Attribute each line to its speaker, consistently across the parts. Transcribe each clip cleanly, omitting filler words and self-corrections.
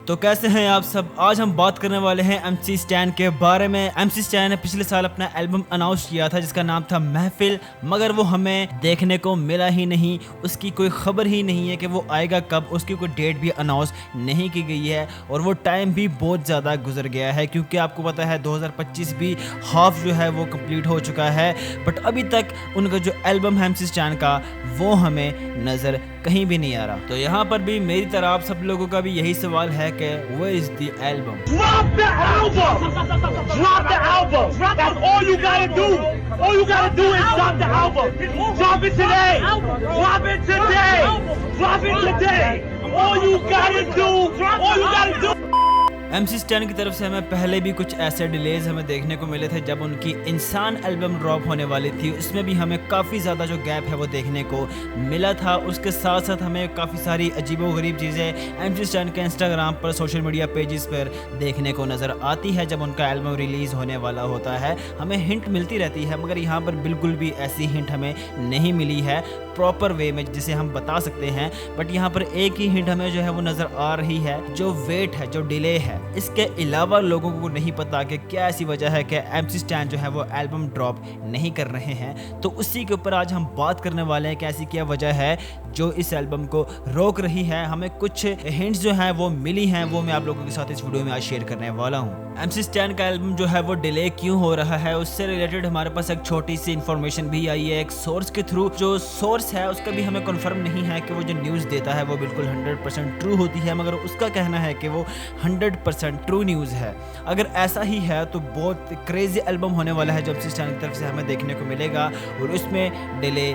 Speaker 1: तो कैसे हैं आप सब। आज हम बात करने वाले हैं MC स्टैन के बारे में। MC स्टैन ने पिछले साल अपना एल्बम अनाउंस किया था जिसका नाम था महफिल, मगर वो हमें देखने को मिला ही नहीं। उसकी कोई खबर ही नहीं है कि वो आएगा कब, उसकी कोई डेट भी अनाउंस नहीं की गई है और वो टाइम भी बहुत ज़्यादा गुजर गया है क्योंकि आपको पता है 2025 भी हाफ जो है वो कंप्लीट हो चुका है, बट अभी तक उनका जो एल्बम है MC स्टैन का वो हमें नज़र कहीं भी नहीं आ रहा। तो यहाँ पर भी मेरी तरह आप सब लोगों का भी यही सवाल है कि where is the album?
Speaker 2: Drop the album! Drop the album! That's all you gotta do! All you gotta do is drop the album! Drop it today! Drop it today! Drop it today! All you gotta do! All you gotta do!
Speaker 1: MC stand की तरफ से हमें पहले भी कुछ ऐसे delays हमें देखने को मिले थे जब उनकी इंसान एल्बम ड्रॉप होने वाली थी। उसमें भी हमें काफ़ी ज़्यादा जो गैप है वो देखने को मिला था। उसके साथ साथ हमें काफ़ी सारी अजीबोगरीब चीज़ें MC स्टैन के इंस्टाग्राम पर, सोशल मीडिया पेजेस पर देखने को नज़र आती है जब उनका एल्बम रिलीज़ होने वाला होता है। हमें हिंट मिलती रहती है मगर यहाँ पर बिल्कुल भी ऐसी हिंट हमें नहीं मिली है प्रॉपर वे में जिसे हम बता सकते हैं। बट यहाँ पर एक ही हिंट हमें जो है वो नज़र आ रही है, जो वेट है, जो डिले है। इसके अलावा लोगों को नहीं पता कि क्या ऐसी वजह है कि MC स्टैन जो है वो एल्बम ड्रॉप नहीं कर रहे हैं। तो उसी के ऊपर आज हम बात करने वाले हैं कि ऐसी क्या वजह है जो इस एल्बम को रोक रही है। हमें कुछ हिंट्स जो हैं वो मिली हैं, वो मैं आप लोगों के साथ इस वीडियो में आज शेयर करने वाला हूँ। MC स्टैन का एल्बम जो है वो डिले क्यों हो रहा है, उससे रिलेटेड हमारे पास एक छोटी सी इन्फॉर्मेशन भी आई है एक सोर्स के थ्रू। जो सोर्स है उसका भी हमें कंफर्म नहीं है कि वो जो न्यूज़ देता है वो बिल्कुल 100% ट्रू होती है, मगर उसका कहना है कि वो 100% ट्रू न्यूज़ है। अगर ऐसा ही है तो बहुत क्रेजी एल्बम होने वाला है जो MC स्टैन की तरफ से हमें देखने को मिलेगा और उसमें डिले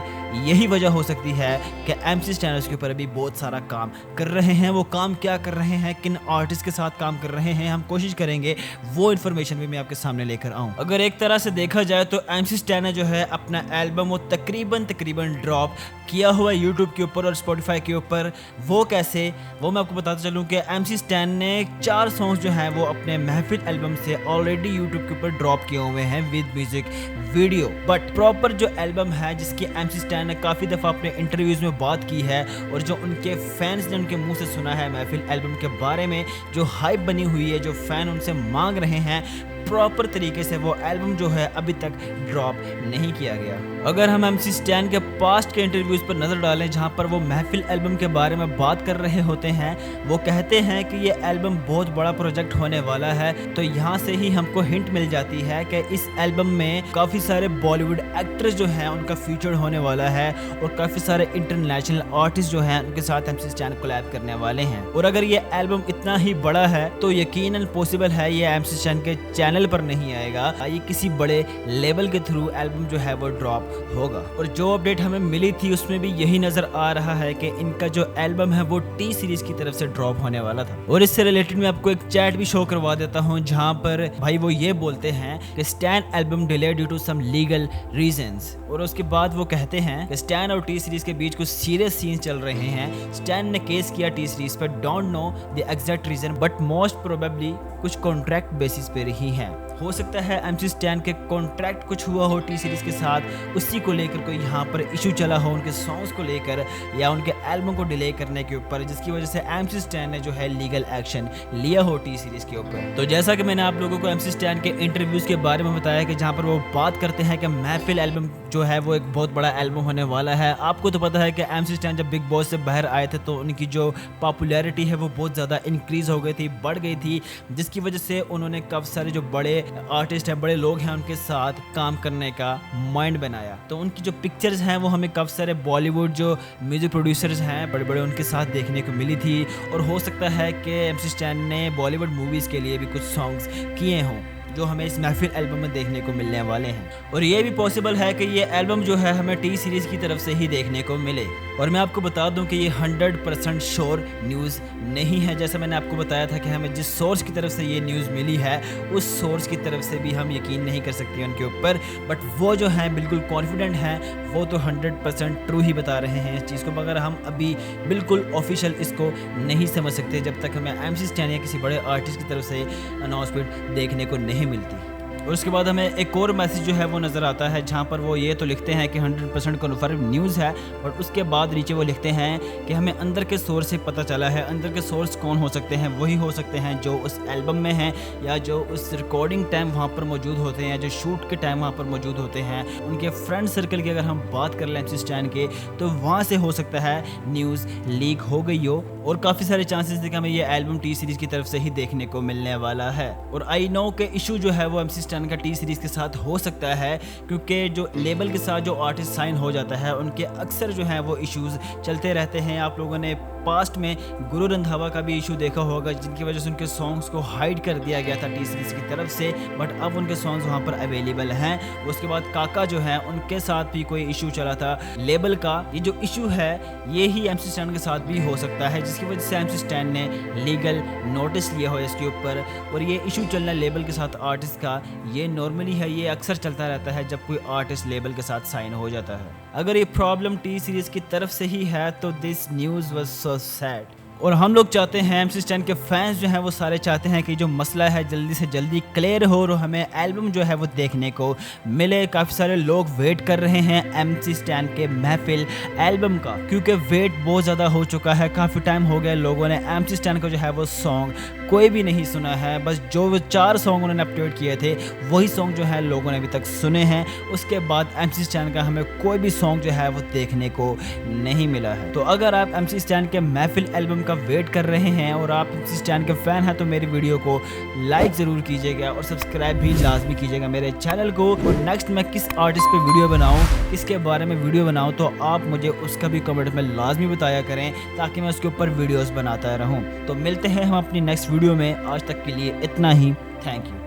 Speaker 1: यही वजह हो सकती है कि MC स्टैन उसके ऊपर अभी बहुत सारा काम कर रहे हैं। वो काम क्या कर रहे हैं, किन आर्टिस्ट के साथ काम कर रहे हैं, हम कोशिश करेंगे वो इन्फॉर्मेशन भी मैं आपके सामने लेकर आऊँ। अगर एक तरह से देखा जाए तो MC स्टैन ने जो है अपना एल्बम वो तकरीबन ड्रॉप किया हुआ है यूट्यूब के ऊपर और स्पॉटिफाई के ऊपर। वो कैसे, वो मैं आपको बताता चलूँ कि MC स्टैन ने 4 सॉन्ग्स जो हैं वो अपने महफिल एल्बम से ऑलरेडी यूट्यूब के ऊपर ड्रॉप किए हुए हैं with music video. But proper जो एल्बम है जिसकी MC स्टैन ने काफ़ी दफ़ा अपने इंटरव्यूज़ में बात की है और जो उनके फैंस ने उनके मुंह से सुना है महफिल एल्बम के बारे में, जो हाइप बनी हुई है, जो फ़ैन उनसे मांग रहे हैं, प्रॉपर तरीके से वो एल्बम जो है अभी तक ड्रॉप नहीं किया गया। अगर हम MC स्टैन के पास्ट के इंटरव्यूज़ पर नज़र डालें जहां पर वो महफिल एल्बम के बारे में बात कर रहे होते हैं, वो कहते हैं कि ये एल्बम बहुत बड़ा प्रोजेक्ट होने वाला है। तो यहाँ से ही हमको हिंट मिल जाती है कि इस एल्बम में काफ़ी सारे बॉलीवुड एक्टर्स जो हैं उनका फीचर होने वाला है और काफ़ी सारे इंटरनेशनल आर्टिस्ट जो हैं उनके साथ MC स्टैन कोलैब करने वाले हैं। और अगर ये एल्बम इतना ही बड़ा है तो यकीनन पॉसिबल है ये MC स्टैन के चैनल पर नहीं आएगा, ये किसी बड़े लेवल के थ्रू एल्बम जो है वो ड्रॉप होगा। और जो अपडेट हमें मिली थी उसमें भी यही नजर आ रहा है कि इनका जो एल्बम है वो T सीरीज की तरफ से ड्रॉप होने वाला था। और इससे रिलेटेड मैं आपको एक चैट भी शो करवा देता हूं जहां पर भाई वो ये बोलते हैं कि Stan album delay due to some legal reasons. और उसके बाद वो कहते हैं कि स्टैन और T सीरीज के बीच कुछ सीरियस सीन्स चल रहे हैं। स्टैन ने केस किया T सीरीज पर, don't know the exact reason but most probably कुछ कॉन्ट्रैक्ट बेसिस पे ही हैं। हो सकता है MC स्टैन के कॉन्ट्रैक्ट कुछ हुआ हो T सीरीज के साथ, उसी को लेकर कोई यहाँ पर इशू चला हो उनके सॉन्ग्स को लेकर या उनके एल्बम को डिले करने के ऊपर, जिसकी वजह से MC स्टैन ने जो है लीगल एक्शन लिया हो T सीरीज के ऊपर। तो जैसा कि मैंने आप लोगों को MC स्टैन के इंटरव्यूज के बारे में बताया कि जहाँ पर वो बात करते हैं कि महफिल एल्बम जो है वो एक बहुत बड़ा एल्बम होने वाला है। आपको तो पता है कि MC स्टैन जब बिग बॉस से बाहर आए थे तो उनकी जो पॉपुलैरिटी है वो बहुत ज़्यादा इंक्रीज हो गई थी, बढ़ गई थी, जिसकी वजह से उन्होंने काफ़ी सारे जो बड़े आर्टिस्ट हैं, बड़े लोग हैं, उनके साथ काम करने का माइंड बनाया। तो उनकी जो पिक्चर्स हैं वो हमें काफ़ी सारे बॉलीवुड जो म्यूजिक प्रोड्यूसर्स हैं बड़े बड़े उनके साथ देखने को मिली थी। और हो सकता है कि MC स्टैन ने बॉलीवुड मूवीज़ के लिए भी कुछ सॉन्ग्स किए हों जो हमें इस महफिल एल्बम में देखने को मिलने वाले हैं। और ये भी पॉसिबल है कि ये एल्बम जो है हमें T सीरीज की तरफ से ही देखने को मिले। और मैं आपको बता दूं कि ये 100% श्योर न्यूज़ नहीं है। जैसा मैंने आपको बताया था कि हमें जिस सोर्स की तरफ से ये न्यूज़ मिली है उस सोर्स की तरफ से भी हम यकीन नहीं कर सकते उनके ऊपर, बट वो जो है बिल्कुल कॉन्फिडेंट हैं, वो तो 100% ट्रू ही बता रहे हैं इस चीज़ को, मगर हम अभी बिल्कुल ऑफिशियल इसको नहीं समझ सकते जब तक हमें MC स्टैन या किसी बड़े आर्टिस्ट की तरफ से अनाउंसमेंट देखने को नहीं मिलती। और उसके बाद हमें एक और मैसेज जो है वो नज़र आता है जहाँ पर वो ये तो लिखते हैं कि 100% कन्फर्म न्यूज़ है, और उसके बाद नीचे वो लिखते हैं कि हमें अंदर के सोर्स से पता चला है। अंदर के सोर्स कौन हो सकते हैं? वही हो सकते हैं जो उस एल्बम में हैं या जो उस रिकॉर्डिंग टाइम वहाँ पर मौजूद होते हैं, जो शूट के टाइम वहाँ पर मौजूद होते हैं। उनके फ्रेंड सर्कल की अगर हम बात कर लें MC स्टैन के, तो वहाँ से हो सकता है न्यूज़ लीक हो गई हो, और काफ़ी सारे चांसेस थे कि हमें ये एल्बम टी सीरीज़ की तरफ से ही देखने को मिलने वाला है। और आई नो के इशू जो है वो MC स्टैन का टी सीरीज़ के साथ हो सकता है, क्योंकि जो लेबल के साथ जो आर्टिस्ट साइन हो जाता है उनके अक्सर जो है वो इश्यूज़ चलते रहते हैं। आप लोगों ने पास्ट में गुरु रंधावा का भी इशू देखा होगा, जिनकी वजह से उनके सॉन्ग्स को हाइड कर दिया गया था टी सीरीज़ की तरफ से, बट अब उनके सॉन्ग्स वहाँ पर अवेलेबल हैं। उसके बाद काका जो है उनके साथ भी कोई इशू चला था लेबल का। ये जो इशू है ये ही MC स्टैन के साथ भी हो सकता है, जिसकी वजह से MC स्टैन ने लीगल नोटिस लिया हो इसके ऊपर। और ये इशू चलना लेबल के साथ आर्टिस्ट का, ये नॉर्मली है, ये अक्सर चलता रहता है जब कोई आर्टिस्ट लेबल के साथ साइन हो जाता है। अगर ये प्रॉब्लम टी सीरीज़ की तरफ से ही है तो this news was so sad. और हम लोग चाहते हैं, MC स्टैन के फैंस जो हैं वो सारे चाहते हैं कि जो मसला है जल्दी से जल्दी क्लियर हो और हमें एल्बम जो है वो देखने को मिले। काफ़ी सारे लोग वेट कर रहे हैं MC स्टैन के महफिल एल्बम का, क्योंकि वेट बहुत ज़्यादा हो चुका है। काफ़ी टाइम हो गया लोगों ने MC स्टैन का जो है वो सॉन्ग कोई भी नहीं सुना है। बस जो 4 सॉन्ग उन्होंने अपलोड किए थे वही सॉन्ग जो है लोगों ने अभी तक सुने हैं। उसके बाद MC स्टैन का हमें कोई भी सॉन्ग जो है वो देखने को नहीं मिला है। तो अगर आप MC स्टैन के महफिल एल्बम का वेट कर रहे हैं और आप MC स्टैन के फैन हैं तो मेरी वीडियो को लाइक ज़रूर कीजिएगा और सब्सक्राइब भी लाजमी कीजिएगा मेरे चैनल को। और नेक्स्ट मैं किस आर्टिस्ट पे वीडियो बनाऊं, किसके बारे में वीडियो बनाऊं, तो आप मुझे उसका भी कमेंट में लाजमी बताया करें ताकि मैं उसके ऊपर वीडियोस बनाता रहूं। तो मिलते हैं हम अपनी नेक्स्ट वीडियो में। आज तक के लिए इतना ही। Thank you.